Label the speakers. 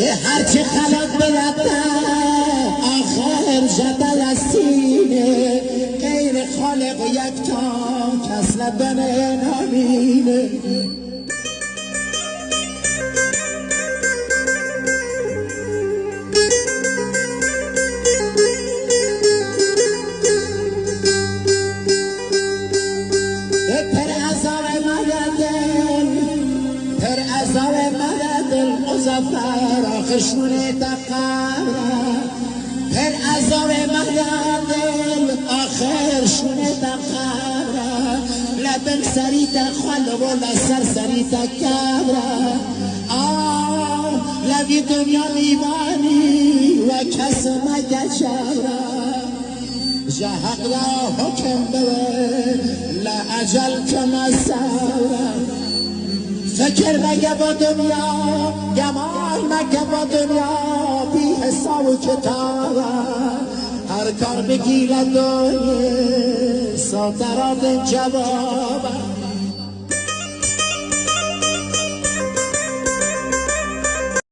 Speaker 1: هرچی خلق برده آخر جدل استینه غیر خالق یکتا کس لبن نامینه مزفر آخشونه تقبره هر عذاب مهدل آخر شونه تقبره لبن سری تخوال و لسر سری تکبره لبی دنیا میبانی و کس مگجبره جهق را حکم بره لعجل کم سره فکر مگه با دنیا گمان مگه با دنیا بی حساب و کتابه هر کار بگیرد دنیا صادرات جوابه